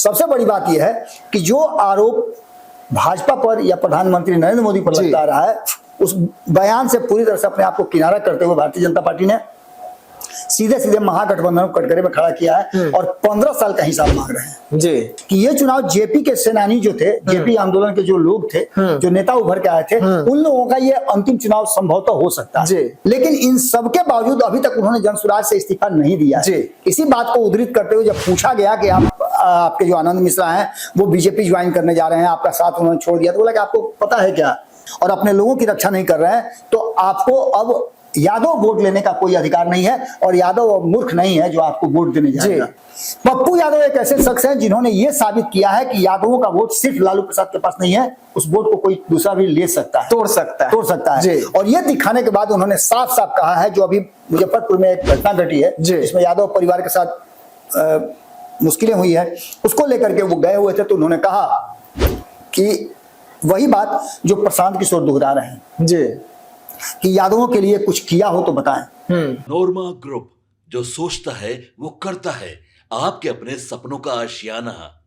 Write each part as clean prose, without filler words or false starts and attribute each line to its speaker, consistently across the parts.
Speaker 1: सबसे बड़ी बात यह है कि जो आरोप भाजपा पर या प्रधानमंत्री नरेंद्र मोदी पर लगता रहा है, उस बयान से पूरी तरह से अपने आप को किनारा करते हुए भारतीय जनता पार्टी ने सीधे सीधे महागठबंधन को कटघरे में खड़ा किया है और 15 साल का हिसाब मांग रहे हैं
Speaker 2: जी
Speaker 1: कि ये चुनाव जेपी के सेनानी जो थे, जेपी आंदोलन के जो लोग थे, जो नेता उभर के आए थे, उन लोगों का ये अंतिम चुनाव संभवतः हो सकता है
Speaker 2: जी।
Speaker 1: लेकिन इन सबके बावजूद अभी तक उन्होंने जनसुराज से इस्तीफा नहीं दिया
Speaker 2: जी।
Speaker 1: इसी बात को उद्धृत करते हुए जब पूछा गया कि आपके जो आनंद मिश्रा हैं वो बीजेपी ज्वाइन करने जा रहे हैं, आपका साथ उन्होंने छोड़ दिया, तो बोला कि आपको पता है क्या, और अपने लोगों की रक्षा नहीं कर रहे हैं तो आपको अब यादव वोट लेने का कोई अधिकार नहीं है और यादव मूर्ख नहीं है जो आपको वोट देने जाएगा। पप्पू यादव एक ऐसे शख्स हैं जिन्होंने ये साबित किया है कि यादवों का वोट सिर्फ लालू प्रसाद के पास नहीं है, उस वोट को कोई दूसरा भी ले सकता है, तोड़ सकता है। और ये दिखाने के बाद उन्होंने साफ साफ कहा है, जो अभी मुजफ्फरपुर में एक घटना घटी है जिसमें यादव परिवार के साथ मुश्किलें हुई है, उसको लेकर के वो गए हुए थे, तो उन्होंने कहा कि वही बात जो प्रशांत किशोर दोहरा रहे हैं जी, कि यादवों के लिए कुछ किया हो तो बताएं।
Speaker 3: नोरमा ग्रुप, जो सोचता है वो करता है, आपके अपने सपनों का आशियाना।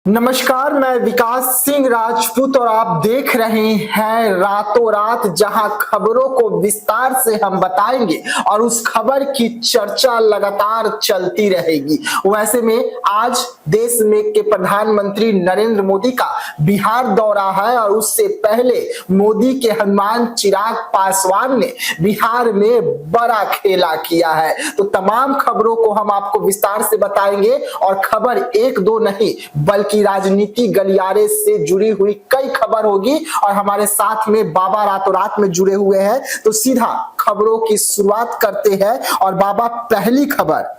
Speaker 2: नमस्कार, मैं विकास सिंह राजपूत और आप देख रहे हैं रातों रात, जहां खबरों को विस्तार से हम बताएंगे और उस खबर की चर्चा लगातार चलती रहेगी। वैसे में आज देश में के प्रधानमंत्री नरेंद्र मोदी का बिहार दौरा है और उससे पहले मोदी के हनुमान चिराग पासवान ने बिहार में बड़ा खेला किया है। तो तमाम खबरों को हम आपको विस्तार से बताएंगे और खबर एक दो नहीं बल्कि की राजनीति गलियारे से जुड़ी हुई कई खबर होगी और हमारे साथ में बाबा रातों रात में जुड़े हुए हैं। तो सीधा खबरों की शुरुआत करते हैं और बाबा, पहली खबर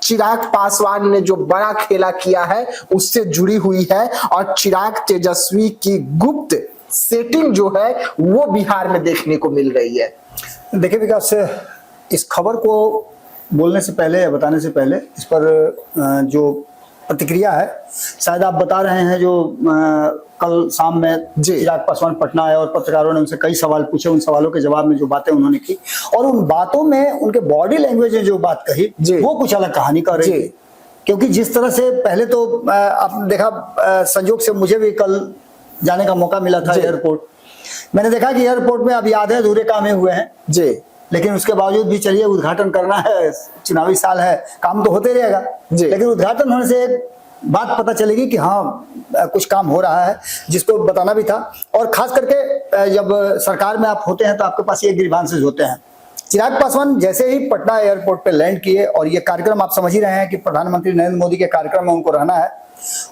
Speaker 2: चिराग पासवान ने जो बड़ा खेला किया है उससे जुड़ी हुई है और चिराग तेजस्वी की गुप्त सेटिंग जो है वो बिहार में देखने को मिल रही है।
Speaker 1: देखिए विकास, इस खबर को बोलने से पहले या बताने से पहले इस पर जो प्रतिक्रिया है, शायद आप बता रहे हैं, जो कल शाम में चिराग पासवान पटना आए और पत्रकारों ने उनसे कई सवाल पूछे, उन सवालों के जवाब में जो बातें उन्होंने की और उन बातों में उनके बॉडी लैंग्वेज ने जो बात कही वो कुछ अलग कहानी कर रही थी। क्योंकि जिस तरह से पहले तो आपने देखा, संयोग से मुझे भी कल जाने का मौका मिला था एयरपोर्ट। मैंने देखा कि एयरपोर्ट में अभी आधे अधूरे काम हुए हैं जी, लेकिन उसके बावजूद भी चलिए उद्घाटन करना है, चुनावी साल है, काम तो होते रहेगा, लेकिन उद्घाटन होने से एक बात पता चलेगी कि हाँ कुछ काम हो रहा है, जिसको बताना भी था। और खास करके जब सरकार में आप होते हैं तो आपके पास ये ग्रीवांसेस होते हैं। चिराग पासवान जैसे ही पटना एयरपोर्ट पे लैंड किए और ये कार्यक्रम आप समझ ही रहे हैं कि प्रधानमंत्री नरेंद्र मोदी के कार्यक्रम में उनको रहना है,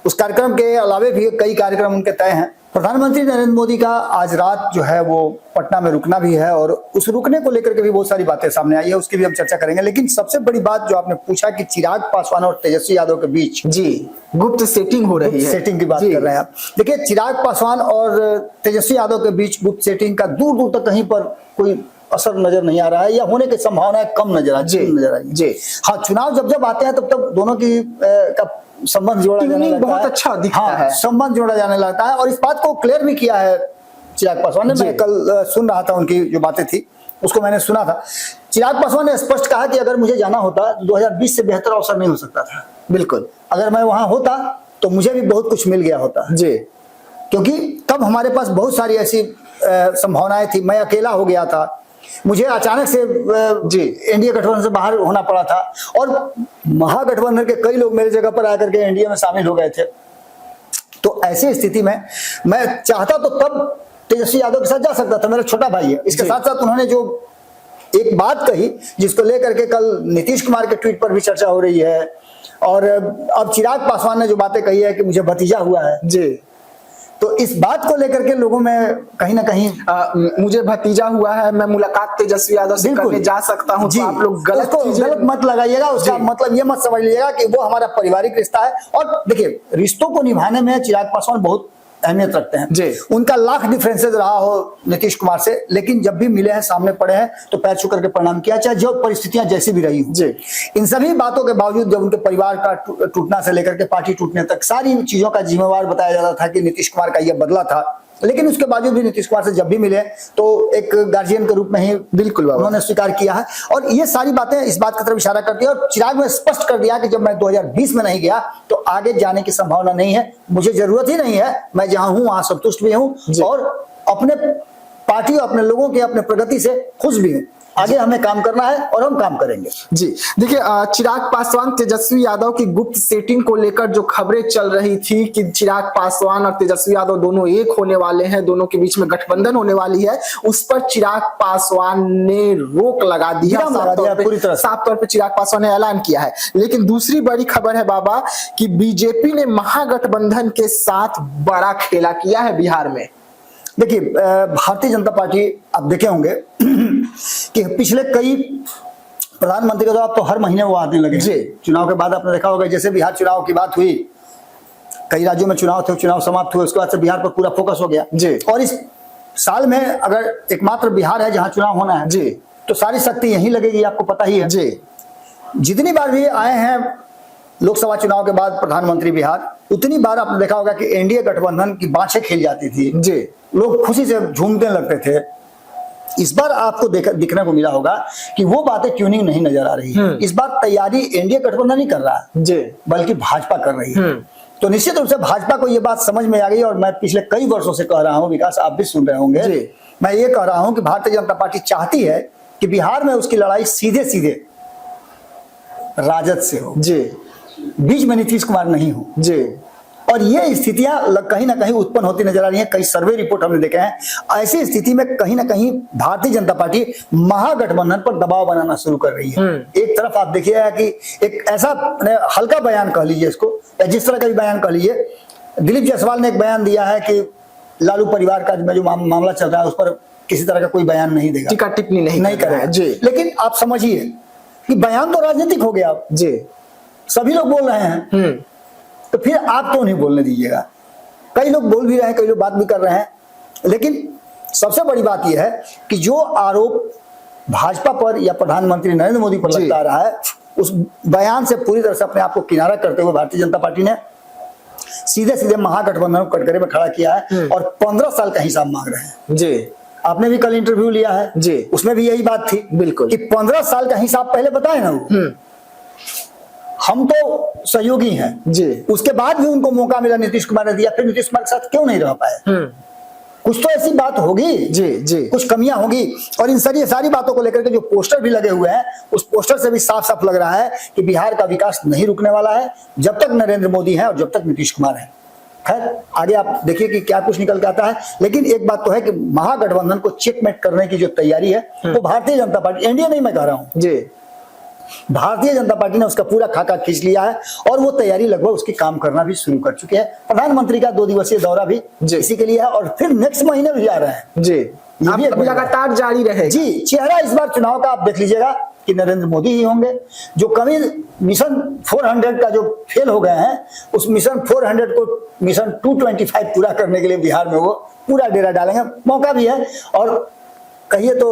Speaker 1: उस कार्यक्रम के अलावे भी कई कार्यक्रम उनके तय हैं। प्रधानमंत्री नरेंद्र मोदी का आज रात जो है वो पटना में रुकना भी है और उस रुकने को लेकर के भी बहुत सारी बातें सामने आई है, उसकी भी हम चर्चा करेंगे। लेकिन सबसे बड़ी बात जो आपने पूछा कि चिराग पासवान और तेजस्वी यादव के बीच
Speaker 2: जी गुप्त सेटिंग हो रही है,
Speaker 1: सेटिंग की बात कर रहे हैं आप। देखिए, चिराग पासवान और तेजस्वी यादव के बीच गुप्त सेटिंग का दूर दूर तक कहीं पर कोई असर नजर नहीं आ रहा है या होने की संभावना कम नजर आ रही है। हाँ, चुनाव जब जब आते हैं तब तब दोनों की का संबंध जोड़ा जाने लगता है,
Speaker 2: बहुत अच्छा दिखता है,
Speaker 1: संबंध जोड़ा जाने लगता है। और इस बात को क्लियर भी किया है चिराग पासवान ने। मैं कल सुन रहा था, उनकी जो बातें थी उसको मैंने सुना था। चिराग पासवान ने स्पष्ट कहा कि अगर मुझे जाना होता 2020 से बेहतर अवसर नहीं हो सकता था। बिल्कुल, अगर मैं वहां होता तो मुझे भी बहुत कुछ मिल गया होता जी, क्योंकि तब हमारे पास बहुत सारी ऐसी संभावनाएं थी। मैं अकेला हो गया था, मुझे अचानक से जी एनडीए गठबंधन से बाहर होना पड़ा था और महागठबंधन के कई लोग मेरी जगह पर आकर के एनडीए में शामिल हो गए थे। तो ऐसी स्थिति में मैं चाहता तो तब तेजस्वी यादव के साथ जा सकता था, मेरा छोटा भाई है। इसके साथ साथ उन्होंने जो एक बात कही जिसको लेकर के कल नीतीश कुमार के ट्वीट पर भी चर्चा हो रही है और अब चिराग पासवान ने जो बातें कही है कि मुझे भतीजा हुआ है जी, तो इस बात को लेकर के लोगों में कहीं ना कहीं
Speaker 2: मुझे भतीजा हुआ है, मैं मुलाकात तेजस्वी यादव से करने जा सकता हूं, तो आप लोग
Speaker 1: गलत मत लगाइएगा। उसका मतलब ये मत समझ लीजिएगा कि वो हमारा पारिवारिक रिश्ता है। और देखिए, रिश्तों को निभाने में चिराग पासवान बहुत अहमियत रखते हैं जी। उनका लाख डिफरेंसेस रहा हो नीतीश कुमार से, लेकिन जब भी मिले हैं, सामने पड़े हैं, तो पैर छू करके प्रणाम किया, चाहे जो परिस्थितियां जैसी भी रही हो। इन सभी बातों के बावजूद जब उनके परिवार का टूटना से लेकर के पार्टी टूटने तक सारी चीजों का जिम्मेवार बताया जाता था कि नीतीश कुमार का यह बदला था, लेकिन उसके बावजूद भी नीतीश कुमार से जब भी मिले तो एक गार्जियन के रूप में ही
Speaker 2: बिल्कुल बाबा।
Speaker 1: उन्होंने स्वीकार किया है। और ये सारी बातें इस बात की तरफ इशारा करती है। और चिराग ने स्पष्ट कर दिया कि जब मैं 2020 में नहीं गया तो आगे जाने की संभावना नहीं है, मुझे जरूरत ही नहीं है, मैं जहां हूं वहां संतुष्ट भी हूं और अपने पार्टी और अपने लोगों के अपने प्रगति से खुश भी हूं। आगे हमें काम करना है और हम काम करेंगे।
Speaker 2: जी देखिए, चिराग पासवान तेजस्वी यादव की गुप्त सेटिंग को लेकर जो खबरें चल रही थी कि चिराग पासवान और तेजस्वी यादव दोनों एक होने वाले हैं, दोनों के बीच में गठबंधन होने वाली है, उस पर चिराग पासवान ने रोक लगा दिया, साफ तौर पे चिराग पासवान ने ऐलान किया है। लेकिन दूसरी बड़ी खबर है बाबा कि बीजेपी ने महागठबंधन के साथ बड़ा खेला किया है बिहार में।
Speaker 1: देखिए, भारतीय जनता पार्टी आप देखे होंगे कि पिछले कई प्रधानमंत्री के तो हर महीने वो आने लगे जी। चुनाव के बाद आपने देखा होगा, जैसे बिहार चुनाव की बात हुई, कई राज्यों में चुनाव थे, चुनाव समाप्त हुए, उसके बाद से बिहार पर पूरा फोकस हो गया जी। और इस साल में अगर एकमात्र बिहार है जहां चुनाव होना है जी, तो सारी शक्ति यहीं लगेगी, आपको पता ही है जी। जितनी बार भी आए हैं लोकसभा चुनाव के बाद प्रधानमंत्री बिहार, उतनी बार आपने देखा होगा कि एनडीए गठबंधन की बाँछें खेल जाती थी जी, लोग खुशी से झूमने लगते थे। इस बार आपको दिखने को मिला होगा कि वो बातें ट्यूनिंग नहीं नजर आ रही है। इस बार तैयारी एनडीए गठबंधन नहीं कर रहा है जी, बल्कि भाजपा कर रही है। तो निश्चित रूप से भाजपा को ये बात समझ में आ गई और मैं पिछले कई वर्षों से कह रहा हूं, विकास आप भी सुन रहे होंगे जी। मैं ये कह रहा हूं कि भारतीय जनता पार्टी चाहती है कि बिहार में उसकी लड़ाई सीधे सीधे राजद से हो जी, बीच में नीतीश कुमार नहीं हो जी। और ये स्थितियां कहीं ना कहीं उत्पन्न होती नजर आ रही हैं। कई सर्वे रिपोर्ट हमने देखे हैं। ऐसी स्थिति में कहीं ना कहीं भारतीय जनता पार्टी महागठबंधन पर दबाव बनाना शुरू कर रही है। एक तरफ आप देखिएगा कि एक ऐसा हल्का बयान कह लीजिए इसको, या जिस तरह का भी बयान कह लीजिए, दिलीप जायसवाल ने एक बयान दिया है कि लालू परिवार का जो मामला चल रहा है उस पर किसी तरह का कोई बयान नहीं देगा,
Speaker 2: टीका टिप्पणी नहीं
Speaker 1: करेगा जी। लेकिन आप समझिए कि बयान तो राजनीतिक हो गया जी, सभी लोग बोल रहे हैं, तो फिर आप तो नहीं बोलने दीजिएगा। कई लोग बोल भी रहे हैं, कई लोग बात भी कर रहे हैं, लेकिन सबसे बड़ी बात यह है कि जो आरोप भाजपा पर या प्रधानमंत्री नरेंद्र मोदी पर लगता रहा है, उस बयान से पूरी तरह से अपने आप को किनारा करते हुए भारतीय जनता पार्टी ने सीधे सीधे महागठबंधन को कटघरे में खड़ा किया है और 15 साल का हिसाब मांग रहे हैं जी। आपने भी कल इंटरव्यू लिया है जी, उसमें भी यही बात थी बिल्कुल कि 15 साल का हिसाब पहले बताए ना वो। हम तो सहयोगी हैं जी, उसके बाद भी उनको मौका मिला, नीतीश कुमार ने दिया, फिर नीतीश कुमार के साथ क्यों नहीं रह पाए? कुछ तो ऐसी बात होगी जी जी, कुछ कमियां होगी। और इन सारी बातों को लेकर के जो पोस्टर भी लगे हुए हैं, उस पोस्टर से भी साफ साफ लग रहा है कि बिहार का विकास नहीं रुकने वाला है जब तक नरेंद्र मोदी है और जब तक नीतीश कुमार है। खैर आगे आप देखिए कि क्या कुछ निकल के आता है, लेकिन एक बात तो है कि महागठबंधन को चेकमेट करने की जो तैयारी है वो भारतीय जनता पार्टी, एनडीए नहीं मैं कह रहा हूं जी, भारतीय जनता पार्टी ने उसका पूरा खाका खींच लिया है और वो तैयारी लगभग उसकी काम करना भी शुरू कर चुके हैं। प्रधानमंत्री का 2 दिवसीय दौरा भी इसी के लिए है और फिर नेक्स्ट महीने भी आ रहे हैं जी, ये भी
Speaker 2: लगातार जारी रहे जी।
Speaker 1: चेहरा इस बार चुनाव का आप देख लीजिएगा कि नरेंद्र मोदी ही होंगे। जो कमी मिशन 400 का जो फेल हो गए हैं, उस मिशन 400 को मिशन 225 पूरा करने के लिए बिहार में वो पूरा डेरा डालेंगे। मौका भी है और कहिए तो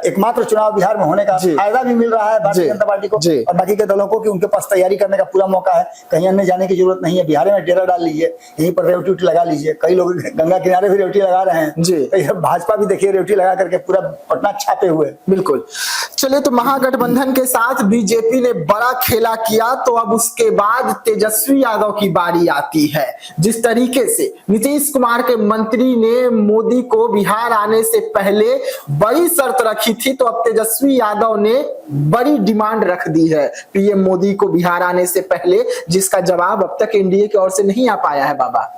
Speaker 1: एकमात्र चुनाव बिहार में होने का फायदा भी मिल रहा है भारतीय जनता पार्टी को और बाकी के दलों को कि उनके पास तैयारी करने का पूरा मौका है। कहीं अन्य जाने की जरूरत नहीं है, बिहार में डेरा डाल लीजिए, यहीं पर रेवटी लगा लीजिए। कई लोग गंगा किनारे भी रेवटी लगा रहे हैं जी, भाजपा भी देखिए रेवटी लगा करके पूरा पटना छापे हुए।
Speaker 2: बिल्कुल। चलिए, तो महागठबंधन के साथ बीजेपी ने बड़ा खेला किया, तो अब उसके बाद तेजस्वी यादव की बारी आती है। जिस तरीके से नीतीश कुमार के मंत्री ने मोदी को बिहार आने से पहले बड़ी शर्त रखी थी, तो अब तेजस्वी यादव ने बड़ी डिमांड रख दी है पीएम मोदी को बिहार आने से पहले, जिसका जवाब अब तक एनडीए की ओर से नहीं आ पाया है बाबा।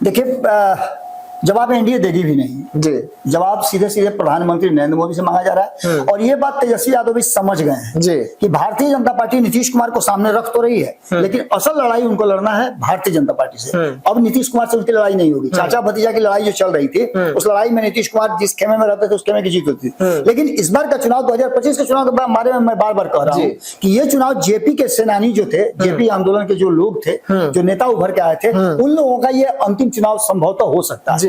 Speaker 1: देखिए, जवाब एनडीए देगी भी नहीं जी, जवाब सीधे सीधे प्रधानमंत्री नरेंद्र मोदी से मांगा जा रहा है। और ये बात तेजस्वी यादव भी समझ गए हैं जी कि भारतीय जनता पार्टी नीतीश कुमार को सामने रख तो रही है, लेकिन असल लड़ाई उनको लड़ना है भारतीय जनता पार्टी से। अब नीतीश कुमार से उनकी लड़ाई नहीं होगी। चाचा भतीजा की लड़ाई जो चल रही थी, उस लड़ाई में नीतीश कुमार जिस खेमे में रहते थे उस खेमे की जीत होती थी। लेकिन इस बार का चुनाव 2025 के चुनाव के बारे में मैं बार बार कह रहा हूँ कि ये चुनाव जेपी के सेनानी जो थे, जेपी आंदोलन के जो लोग थे, जो नेता उभर के आए थे, उन लोगों का ये अंतिम चुनाव संभवतः हो सकता है।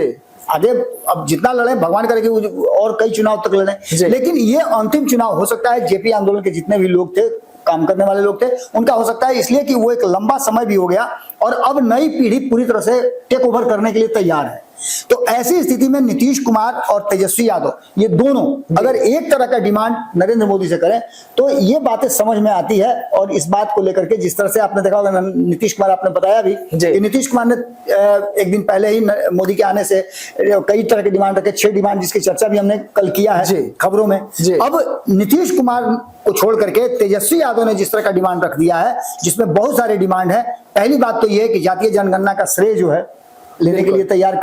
Speaker 1: आगे अब जितना लड़े भगवान करेगी और कई चुनाव तक लड़े, लेकिन ये अंतिम चुनाव हो सकता है। जेपी आंदोलन के जितने भी लोग थे, काम करने वाले लोग थे, उनका हो सकता है, इसलिए कि वो एक लंबा समय भी हो गया और अब नई पीढ़ी पूरी तरह से टेक ओवर करने के लिए तैयार है। तो ऐसी स्थिति में नीतीश कुमार और तेजस्वी यादव ये दोनों अगर एक तरह का डिमांड नरेंद्र मोदी से करें तो ये बातें समझ में आती है। और इस बात को लेकर के जिस तरह से आपने देखा होगा, नीतीश कुमार आपने बताया भी कि नीतीश कुमार ने एक दिन पहले ही मोदी के आने से कई तरह के डिमांड रखे, 6 डिमांड जिसकी चर्चा भी हमने कल किया है खबरों में। अब नीतीश कुमार को छोड़ करके तेजस्वी यादव ने जिस तरह का डिमांड रख दिया है जिसमें बहुत सारे डिमांड है। पहली बात तो यह है कि जातीय जनगणना का श्रेय जो है लेने के लिए तैयारी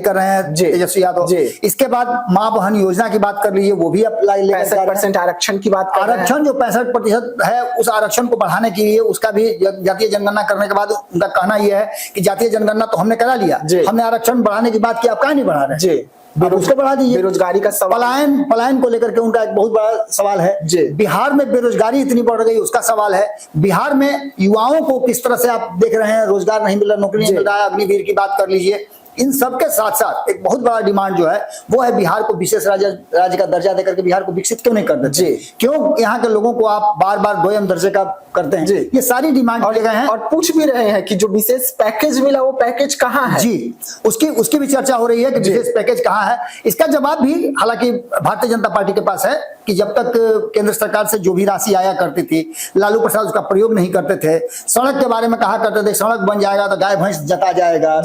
Speaker 1: कर रहे हैं तेजस्वी यादव। इसके बाद मां बहन योजना की बात कर लीजिए, वो भी अप्लाई
Speaker 2: 65% आरक्षण की बात कर रहे हैं।
Speaker 1: आरक्षण जो 65% है उस आरक्षण को बढ़ाने के लिए उसका भी जातीय जनगणना करने के बाद उनका कहना यह है कि जातीय जनगणना तो हमने करा लिया, हमने आरक्षण बढ़ाने की बात की, आप कहाँ नहीं बढ़ा रहे हैं? उसको बढ़ा दीजिए।
Speaker 2: बेरोजगारी का सवाल,
Speaker 1: पलायन को लेकर के उनका एक बहुत बड़ा सवाल है। बिहार में बेरोजगारी इतनी बढ़ गई उसका सवाल है। बिहार में युवाओं को किस तरह से आप देख रहे हैं, रोजगार नहीं मिल रहा, नौकरी नहीं मिल रहा है, अग्निवीर की बात कर लीजिए। इन सब के साथ साथ एक बहुत बड़ा डिमांड जो है वो है बिहार को विशेष राज्य का दर्जा देकर के बिहार को विकसित क्यों नहीं कर देते? क्यों यहाँ के लोगों को आप बार बार दोयम दर्जे का करते हैं? ये सारी डिमांड ले गए हैं
Speaker 2: और पूछ भी रहे हैं कि जो विशेष पैकेज मिला वो पैकेज कहाँ है?
Speaker 1: जी, उसकी भी चर्चा हो रही है कि विशेष पैकेज कहाँ है। इसका जवाब भी हालांकि भारतीय जनता पार्टी के पास है कि जब तक केंद्र सरकार से जो भी राशि आया करती थी लालू प्रसाद उसका प्रयोग नहीं करते थे। सड़क के बारे में कहा करते थे सड़क बन जाएगा तो गाय भैंस जता जाएगा।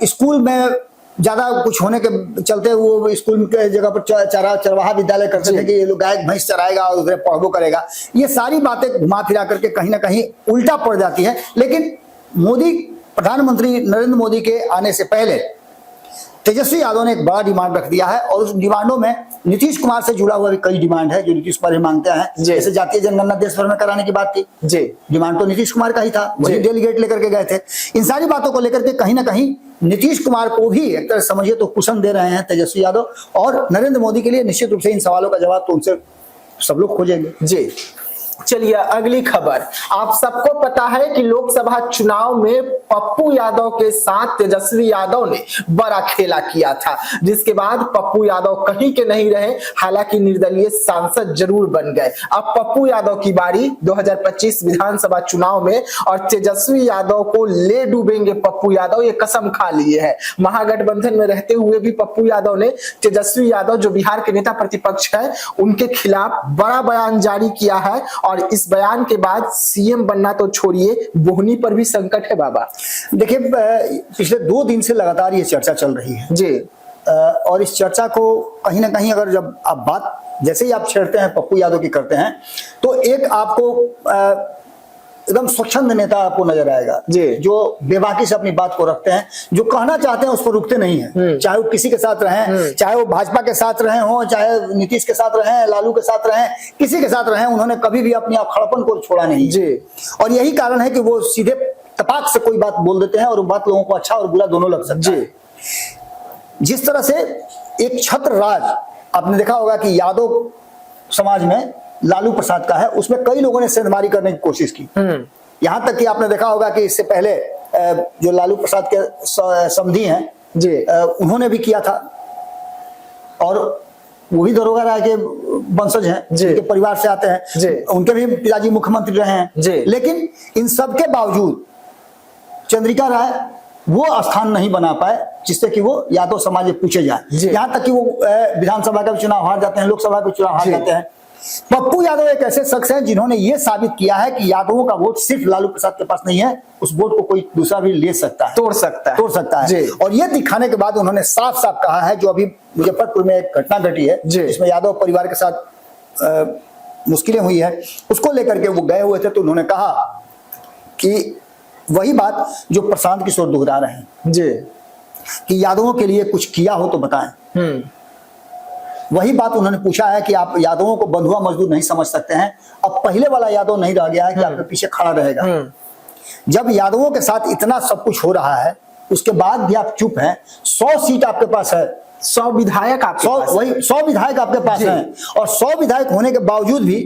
Speaker 1: स्कूल में ज्यादा कुछ होने के चलते वो स्कूल के जगह पर चरवाहा विद्यालय करते थे कि ये लोग गाय भैंस चराएगा और उधर पढ़बो करेगा। ये सारी बातें घुमा फिरा करके कहीं ना कहीं उल्टा पड़ जाती है। लेकिन मोदी, प्रधानमंत्री नरेंद्र मोदी के आने से पहले तेजस्वी यादव ने एक बड़ा डिमांड रख दिया है और उस डिमांडों में नीतीश कुमार से जुड़ा हुआ भी कई डिमांड है जो नीतीश कुमार मांगते हैं। जैसे जातीय जनगणना देश भर में कराने की बात थी, डिमांड तो नीतीश कुमार का ही था, वही डेलीगेट लेकर के गए थे। इन सारी बातों को लेकर के कहीं ना कहीं नीतीश कुमार को भी एक तरह समझिए तो कुशन दे रहे हैं तेजस्वी यादव। और नरेंद्र मोदी के लिए निश्चित रूप से इन सवालों का जवाब तो उनसे सब लोग खोजेंगे।
Speaker 2: चलिए अगली खबर। आप सबको पता है कि लोकसभा चुनाव में पप्पू यादव के साथ तेजस्वी यादव ने बड़ा खेला किया था, जिसके बाद पप्पू यादव कहीं के नहीं रहे, हालांकि निर्दलीय सांसद जरूर बन गए। अब पप्पू यादव की बारी 2025 विधानसभा चुनाव में और तेजस्वी यादव को ले डूबेंगे पप्पू यादव, ये कसम खा लिए है। महागठबंधन में रहते हुए भी पप्पू यादव ने तेजस्वी यादव जो बिहार के नेता प्रतिपक्ष है उनके खिलाफ बड़ा बयान जारी किया है और इस बयान के बाद सीएम बनना तो छोड़िए बोहनी पर भी संकट है। बाबा
Speaker 1: देखिए, पिछले 2 दिन से लगातार ये चर्चा चल रही है और इस चर्चा को कहीं ना कहीं अगर जब आप बात जैसे ही आप छेड़ते हैं पप्पू यादव की करते हैं तो एक आपको एकदम स्वच्छंद नेता आपको नजर आएगा जो बेबाकी से अपनी बात को रखते हैं, जो कहना चाहते हैं उस पर रुकते नहीं है। चाहे वो किसी के साथ रहें, चाहे वो भाजपा के साथ रहे हों, चाहे नीतीश के साथ रहें, लालू के साथ रहें, किसी के साथ रहें, उन्होंने कभी भी अपनी अखड़पन को छोड़ा नहीं। और यही कारण है कि वो सीधे तपाक से कोई बात बोल देते हैं और वो बात लोगों को अच्छा और बुरा दोनों लग सकता है। जिस तरह से एक छत्र राज आपने देखा होगा कि यादव समाज में लालू प्रसाद का है, उसमें कई लोगों ने सेंधमारी करने की कोशिश की। यहां तक कि आपने देखा होगा कि इससे पहले जो लालू प्रसाद के समधी हैं उन्होंने भी किया था और वही दरोगा राय के वंशज हैं, उनके परिवार से आते हैं, उनके भी पिताजी मुख्यमंत्री रहे हैं। लेकिन इन सब के बावजूद चंद्रिका राय वो स्थान नहीं बना पाए जिससे कि वो यादव समाज में पूछे जाए। यहां तक कि वो विधानसभा का भी चुनाव हार जाते हैं, लोकसभा का चुनाव हार जाते हैं। पप्पू यादव एक ऐसे शख्स हैं जिन्होंने ये साबित किया है कि यादवों का वोट सिर्फ लालू प्रसाद के पास नहीं है, उस वोट को कोई दूसरा भी ले सकता है, तोड़ सकता है। और ये दिखाने के बाद उन्होंने साफ साफ कहा है, जो अभी मुजफ्फरपुर में एक घटना घटी है जिसमें यादव परिवार के साथ मुश्किलें हुई है, उसको लेकर के वो गए हुए थे, तो उन्होंने कहा कि वही बात जो प्रशांत किशोर दोहरा रहे हैं कि यादवों के लिए कुछ किया हो तो बताएं। वही बात उन्होंने पूछा है कि आप यादवों को बंधुआ मजदूर नहीं समझ सकते हैं, अब पहले वाला यादव नहीं रह गया है कि आपके पीछे खड़ा रहेगा। जब यादवों के साथ इतना सब कुछ हो रहा है उसके बाद भी आप चुप हैं। 100 सीट आपके पास है,
Speaker 2: 100 विधायक आपके पास,
Speaker 1: वही 100 विधायक आपके पास हैं और 100 विधायक होने के बावजूद भी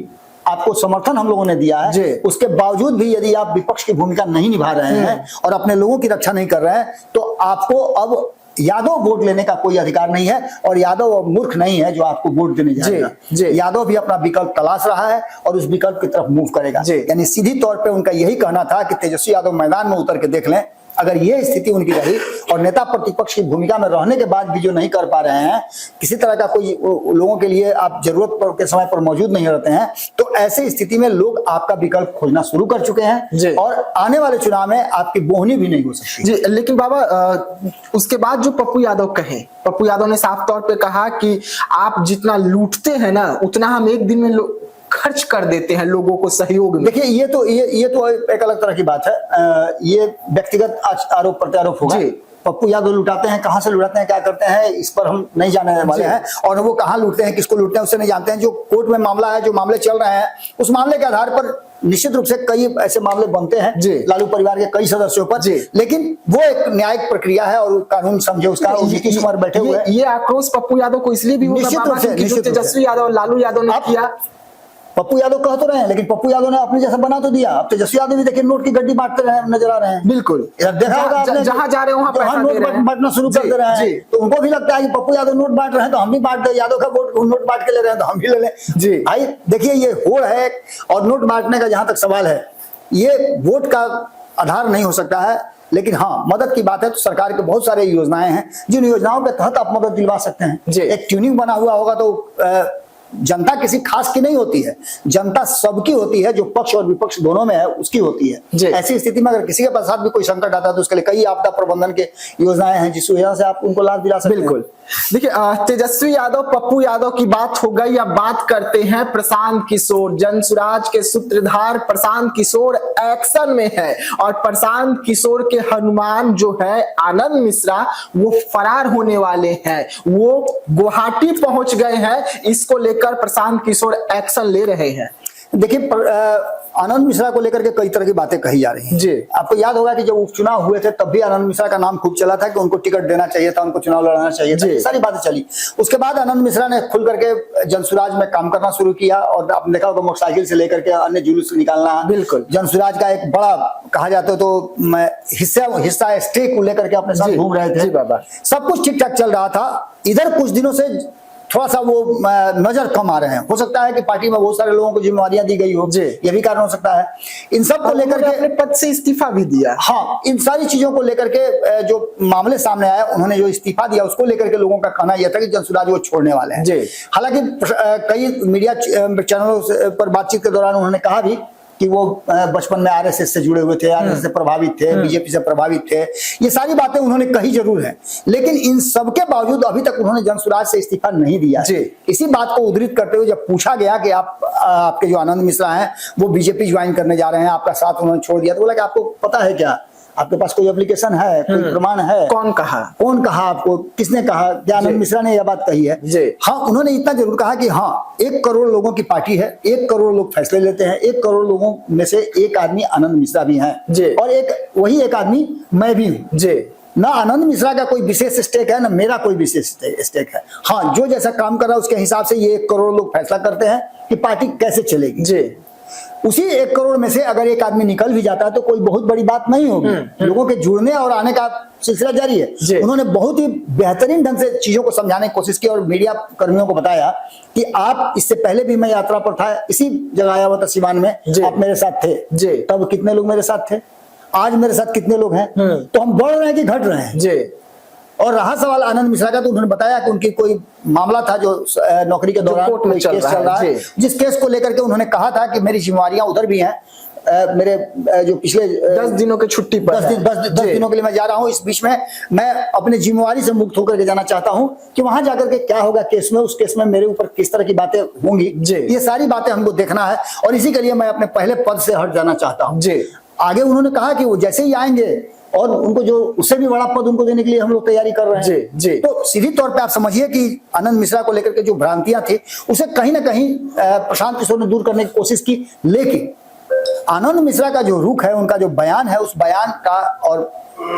Speaker 1: आपको समर्थन हम लोगों ने दिया है, उसके बावजूद भी यदि आप विपक्ष की भूमिका नहीं निभा रहे हैं और अपने लोगों की रक्षा नहीं कर रहे हैं तो आपको अब यादव वोट लेने का कोई अधिकार नहीं है और यादव मूर्ख नहीं है जो आपको वोट देने जाएगा। यादव भी अपना विकल्प तलाश रहा है और उस विकल्प की तरफ मूव करेगा। यानी सीधी तौर पे उनका यही कहना था कि तेजस्वी यादव मैदान में उतर के देख लें अगर ये स्थिति उनकी रही और नेता प्रतिपक्ष की भूमिका में रहने के बाद भी जो नहीं कर पा रहे हैं, किसी तरह का कोई लोगों के लिए आप जरूरत के समय पर मौजूद नहीं रहते हैं, तो ऐसी स्थिति में लोग आपका विकल्प खोजना शुरू कर चुके हैं और आने वाले चुनाव में आपकी बोहनी भी नहीं हो सकती
Speaker 2: जी। लेकिन बाबा उसके बाद जो पप्पू यादव कहे, पप्पू यादव ने साफ तौर पे कहा कि आप जितना लूटते हैं ना उतना हम एक दिन में खर्च कर देते हैं लोगों को सहयोग में।
Speaker 1: देखिए ये तो एक अलग तरह की बात है। ये व्यक्तिगत आरोप प्रत्यारोप होगा। पप्पू यादव लुटाते हैं, कहां से लुटाते हैं, क्या करते हैं, इस पर हम नहीं जानने वाले हैं। और वो कहां लूटते हैं, किसको लूटते हैं, उससे नहीं जानते हैं। जो कोर्ट में मामला है, जो मामले चल रहे हैं, उस मामले के आधार पर निश्चित रूप से कई ऐसे मामले बनते हैं लालू परिवार के कई सदस्यों पर। लेकिन वो एक न्यायिक प्रक्रिया है और कानून समझे उसका, नीतीश कुमार बैठे हुए हैं।
Speaker 2: ये आक्रोश पप्पू यादव को इसलिए भी तेजस्वी यादव तेजस्वी यादव ने किया।
Speaker 1: पप्पू यादव कह तो रहे हैं, लेकिन पप्पू यादव ने अपने जैसा बना तो दिया। अब तेजस्वी यादव भी देखिए नोट की गड्डी बांटते रहे नजर आ रहे हैं।
Speaker 2: बिल्कुल
Speaker 1: देखा होगा आपने,
Speaker 2: जहां जा रहे हैं वहां
Speaker 1: नोट बांटना शुरू कर दे रहे हैं। तो उनको भी लगता है कि पप्पू यादव नोट बांट रहे हैं तो हम भी बांट दे, यादव का वोट नोट बांट के ले रहे हैं तो हम भी ले लें।
Speaker 2: जी
Speaker 1: भाई देखिए ये होड़ है। और नोट बांटने का जहां तक सवाल है, ये वोट का आधार नहीं हो सकता है। लेकिन हाँ, मदद की बात है तो सरकार के बहुत सारे योजनाएं हैं जिन योजनाओं के तहत आप मदद दिलवा सकते हैं। एक ट्यूनिंग बना हुआ होगा तो जनता किसी खास की नहीं होती है, जनता सबकी होती है, जो पक्ष और विपक्ष दोनों में है उसकी होती है। ऐसी स्थिति में अगर किसी के साथ भी कोई संकट आता है तो उसके लिए कई आपदा प्रबंधन के योजनाएं हैं जिस वजह से आप उनको लाभ दिला सकते हैं।
Speaker 2: बिल्कुल। देखिए तेजस्वी यादव पप्पू यादव की बात हो गई। अब बात करते हैं प्रशांत किशोर। जनसुराज के सूत्रधार प्रशांत किशोर एक्शन में है और प्रशांत किशोर के हनुमान जो है आनंद मिश्रा वो फरार होने वाले हैं, वो गुवाहाटी पहुंच गए हैं। इसको लेकर प्रशांत किशोर एक्शन ले रहे हैं।
Speaker 1: देखिए आनंद मिश्रा को लेकर के कई तरह की बातें कही जा रही हैं।
Speaker 2: जी
Speaker 1: आपको याद होगा कि जब उपचुनाव हुए थे तब भी आनंद मिश्रा का नाम खूब चला था कि उनको टिकट देना चाहिए था, उनको चुनाव लड़ाना चाहिए था, सारी बातें चली। उसके बाद आनंद मिश्रा ने खुल करके जनसुराज में काम करना शुरू किया और आपने देखा होगा मोटरसाइकिल से लेकर के अन्य जुलूस निकालना।
Speaker 2: बिल्कुल
Speaker 1: जनसुराज का एक बड़ा कहा जाता तो हिस्सा स्टेक को लेकर के अपने साथ घूम रहे थे।
Speaker 2: बाबा सब
Speaker 1: कुछ ठीक ठाक चल रहा था। इधर कुछ दिनों से थोड़ा सा वो नजर कम आ रहे हैं। हो सकता है कि पार्टी में बहुत सारे लोगों को जिम्मेवारियां दी गई हो, ये भी कारण हो सकता है। इन सब को लेकर के
Speaker 2: अपने पद से इस्तीफा भी दिया।
Speaker 1: हाँ, इन सारी चीजों को लेकर के जो मामले सामने आए, उन्होंने जो इस्तीफा दिया उसको लेकर के लोगों का कहना यह था कि जनसुराज वो छोड़ने वाले हैं। हालांकि कई मीडिया चैनलों पर बातचीत के दौरान उन्होंने कहा भी कि वो बचपन में आरएसएस से जुड़े हुए थे, आरएसएस से प्रभावित थे, बीजेपी से प्रभावित थे। ये सारी बातें उन्होंने कही जरूर है, लेकिन इन सब के बावजूद अभी तक उन्होंने जनसुराज से इस्तीफा नहीं दिया है। इसी बात को उद्धृत करते हुए जब पूछा गया कि आपके जो आनंद मिश्रा हैं वो बीजेपी ज्वाइन करने जा रहे हैं, आपका साथ उन्होंने छोड़ दिया, तो बोला कि आपको पता है क्या, आपके पास कोई एप्लीकेशन है, कोई प्रमाण है?
Speaker 2: कौन कहा आपको,
Speaker 1: किसने कहा? क्या आनंद मिश्रा ने यह बात कही है? हाँ, उन्होंने इतना जरूर कहा कि हाँ 1 करोड़ लोगों की पार्टी है, 1 करोड़ लोग फैसले लेते हैं, 1 करोड़ लोगों में से एक आदमी आनंद मिश्रा भी हैं और वही एक आदमी मैं भी हूँ। ना आनंद मिश्रा का कोई विशेष स्टेक है, ना मेरा कोई विशेष स्टेक है। हाँ, जो जैसा काम कर रहा है उसके हिसाब से ये 1 करोड़ लोग फैसला करते हैं कि पार्टी कैसे चलेगी। उसी 1 करोड़ में से अगर एक आदमी निकल भी जाता है तो कोई बहुत बड़ी बात नहीं होगी। लोगों के जुड़ने और आने का सिलसिला जारी है। उन्होंने बहुत ही बेहतरीन ढंग से चीजों को समझाने की कोशिश की और मीडिया कर्मियों को बताया कि आप इससे पहले भी मैं यात्रा पर था, इसी जगह आया हुआ था सिवान में, आप मेरे साथ थे। तब कितने लोग मेरे साथ थे, आज मेरे साथ कितने लोग हैं? तो हम बढ़ रहे हैं कि घट रहे हैं? और रहा सवाल आनंद मिश्रा का, तो उन्होंने बताया कि उनकी कोई मामला था जो नौकरी के दौरान कोर्ट में केस चल रहा है, जिस केस को लेकर के उन्होंने कहा था कि मेरी जिम्मेवारियां उधर भी हैं, मेरे जो पिछले
Speaker 2: 10 दिनों के छुट्टी पर
Speaker 1: 10 दिनों के लिए मैं जा रहा हूं, इस बीच में मैं अपने जिम्मेवारी से मुक्त होकर के जाना चाहता हूं कि वहां जाकर के क्या होगा केस में, उस केस में मेरे ऊपर किस तरह की बातें होंगी, ये सारी बातें हमको देखना है और इसी के लिए मैं अपने पहले पद से हट जाना चाहता हूँ। आगे उन्होंने कहा कि वो जैसे ही आएंगे और उनको जो उससे भी बड़ा पद उनको देने के लिए हम लोग तैयारी कर रहे हैं। तो सीधी तौर पे आप समझिए कि आनंद मिश्रा को लेकर के जो भ्रांतियां थी उसे कहीं ना कहीं प्रशांत किशोर ने दूर करने की कोशिश की, लेकिन आनंद मिश्रा का जो रुख है, उनका जो बयान है, उस बयान का और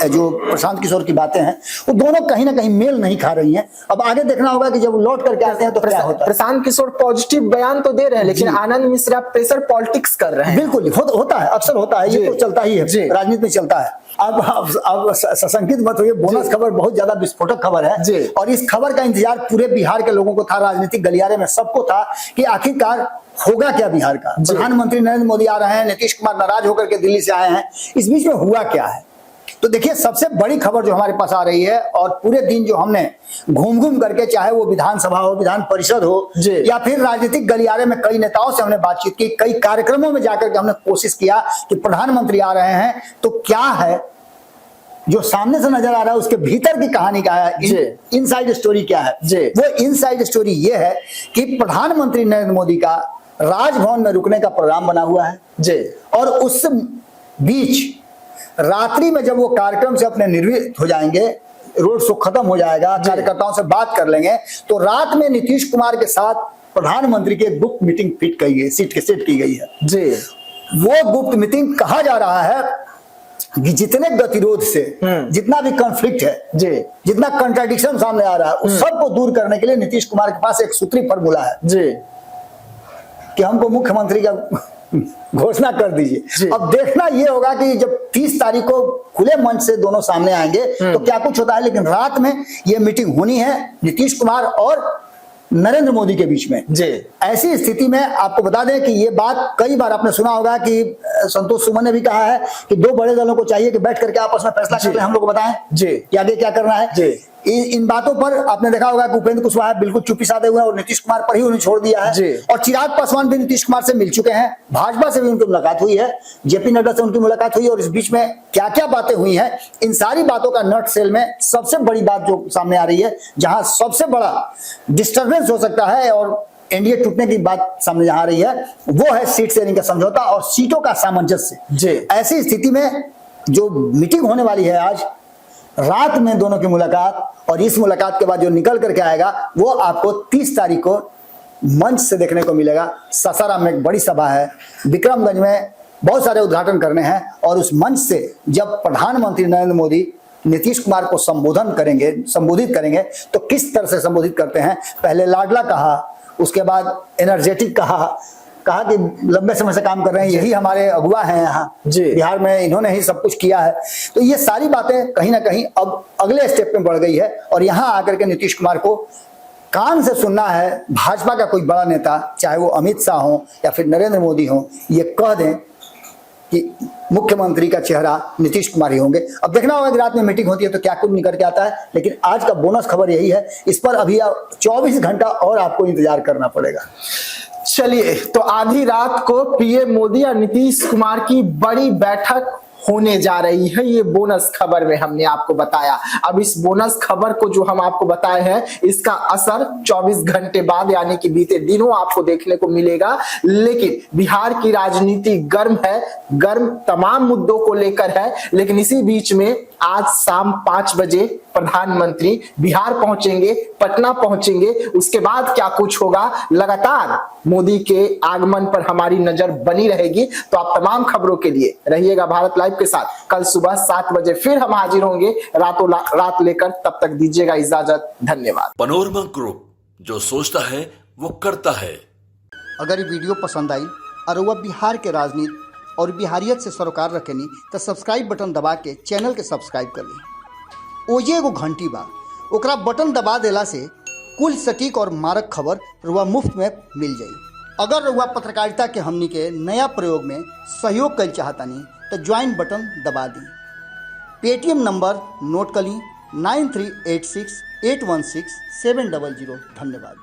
Speaker 1: जो प्रशांत किशोर की बातें हैं वो दोनों कहीं ना कहीं मेल नहीं खा रही हैं। अब आगे देखना होगा कि जब लौट करके आते हैं तो क्या होता है।
Speaker 2: प्रशांत किशोर पॉजिटिव बयान तो दे रहे हैं, लेकिन आनंद मिश्रा प्रेशर पॉलिटिक्स कर रहे हैं।
Speaker 1: बिल्कुल होता है, अक्सर होता है, ये तो चलता ही है, राजनीति में चलता है। अब सशंकित मत होइए, बोनस खबर बहुत ज्यादा विस्फोटक खबर है और इस खबर का इंतजार पूरे बिहार के लोगों को था, राजनीतिक गलियारे में सबको था कि आखिरकार होगा क्या बिहार का। प्रधानमंत्री नरेंद्र मोदी आ रहे हैं, नीतीश कुमार नाराज होकर के दिल्ली से आए हैं, इस बीच में हुआ क्या है? तो देखिए सबसे बड़ी खबर जो हमारे पास आ रही है, और पूरे दिन जो हमने घूम घूम करके, चाहे वो विधानसभा हो, विधान परिषद हो, या फिर राजनीतिक गलियारे में कई नेताओं से हमने बातचीत की, कई कार्यक्रमों में जाकर के हमने कोशिश किया कि प्रधानमंत्री आ रहे हैं तो क्या है जो सामने से नजर आ रहा है, उसके भीतर की कहानी क्या है, इनसाइड स्टोरी क्या है। वो इनसाइड स्टोरी ये है कि प्रधानमंत्री नरेंद्र मोदी का राजभवन में रुकने का प्रोग्राम बना हुआ है और उस बीच रात्रि में जब वो कार्यक्रम से अपने निर्वृत्त हो जाएंगे, रोड शो खत्म हो जाएगा, कार्यकर्ताओं से बात कर लेंगे, तो रात में नीतीश कुमार के साथ प्रधानमंत्री की गुप्त मीटिंग सेट की गई है। वो गुप्त मीटिंग कहा जा रहा है कि जितने गतिरोध से, जितना भी कॉन्फ्लिक्ट है, जितना कंट्राडिक्शन सामने आ रहा है, उस सबको दूर करने के लिए नीतीश कुमार के पास एक सूत्री फॉर्मूला है कि हमको मुख्यमंत्री का घोषणा कर दीजिए। अब देखना यह होगा कि जब 30 तारीख को खुले मंच से दोनों सामने आएंगे तो क्या कुछ होता है, लेकिन रात में यह मीटिंग होनी है नीतीश कुमार और नरेंद्र मोदी के बीच में। ऐसी स्थिति में आपको बता दें कि ये बात कई बार आपने सुना होगा कि संतोष सुमन ने भी कहा है कि दो बड़े दलों को चाहिए कि बैठ करके आपस में फैसला कर ले, हम लोग को बताएं कि आगे क्या करना है। इन बातों पर आपने देखा होगा कि उपेंद्र कुशवाहा बिल्कुल चुप्पी साधे हुए हैं और नीतीश कुमार पर ही उन्हें छोड़ दिया है। और चिराग पासवान भी नीतीश कुमार से मिल चुके हैं, भाजपा से भी उनकी मुलाकात हुई है, जेपी नड्डा से उनकी मुलाकात हुई है, और इस बीच में क्या क्या बातें हुई हैं, इन सारी बातों का नट सेल में सबसे बड़ी बात जो सामने आ रही है, जहां सबसे बड़ा डिस्टर्बेंस हो सकता है और एनडीए टूटने की बात सामने आ रही है, वो है सीट शेयरिंग का समझौता और सीटों का सामंजस्य। ऐसी स्थिति में जो मीटिंग होने वाली है आज रात में दोनों की मुलाकात, और इस मुलाकात के बाद जो निकल करके आएगा वो आपको 30 तारीख को मंच से देखने को मिलेगा। सासाराम में एक बड़ी सभा है, विक्रमगंज में बहुत सारे उद्घाटन करने हैं, और उस मंच से जब प्रधानमंत्री नरेंद्र मोदी नीतीश कुमार को संबोधित करेंगे तो किस तरह से संबोधित करते हैं। पहले लाडला कहा, उसके बाद एनर्जेटिक कहा कि लंबे समय से काम कर रहे हैं, यही हमारे अगुवा हैं यहाँ बिहार में, इन्होंने ही सब कुछ किया है। तो ये सारी बातें कहीं ना कहीं अब अगले स्टेप में बढ़ गई है, और यहाँ आकर के नीतीश कुमार को कान से सुनना है भाजपा का कोई बड़ा नेता, चाहे वो अमित शाह हो या फिर नरेंद्र मोदी हो, ये कह दें कि मुख्यमंत्री का चेहरा नीतीश कुमार ही होंगे। अब देखना होगा कि रात में मीटिंग होती है तो क्या कुछ निकल के आता है, लेकिन आज का बोनस खबर यही है, इस पर अभी 24 घंटा और आपको इंतजार करना पड़ेगा।
Speaker 2: चलिए, तो आधी रात को पीएम मोदी और नीतीश कुमार की बड़ी बैठक होने जा रही है, ये बोनस खबर में हमने आपको बताया। अब इस बोनस खबर को जो हम आपको बताए हैं, इसका असर 24 घंटे बाद यानी कि बीते दिनों आपको देखने को मिलेगा। लेकिन बिहार की राजनीति गर्म है, गर्म तमाम मुद्दों को लेकर है, लेकिन इसी बीच में आज शाम 5 बजे प्रधानमंत्री बिहार पहुंचेंगे, पटना पहुंचेंगे। उसके बाद क्या कुछ होगा, लगातार मोदी के आगमन पर हमारी नजर बनी रहेगी। तो आप तमाम खबरों के लिए रहिएगा भारत लाइव के साथ। कल सुबह 7 बजे फिर हम हाजिर होंगे रातों रात लेकर, तब तक दीजिएगा इजाजत। धन्यवाद।
Speaker 3: पनोरमा ग्रुप, जो सोचता है वो करता है।
Speaker 1: अगर ये वीडियो पसंद आई और वह बिहार के राजनीति और बिहारियत से सरोकार रखेनी तो सब्सक्राइब बटन दबा के चैनल के सब्सक्राइब कर ली। ओजे एगो घंटी बा, ओकरा बटन दबा देला से कुल सटीक और मारक खबर रुआ मुफ्त में मिल जाई। अगर रुआ पत्रकारिता के हमनी के नया प्रयोग में सहयोग कर चाहतानी तो ज्वाइन बटन दबा दी। पेटीएम नंबर नोट कर ली 9386816700। धन्यवाद।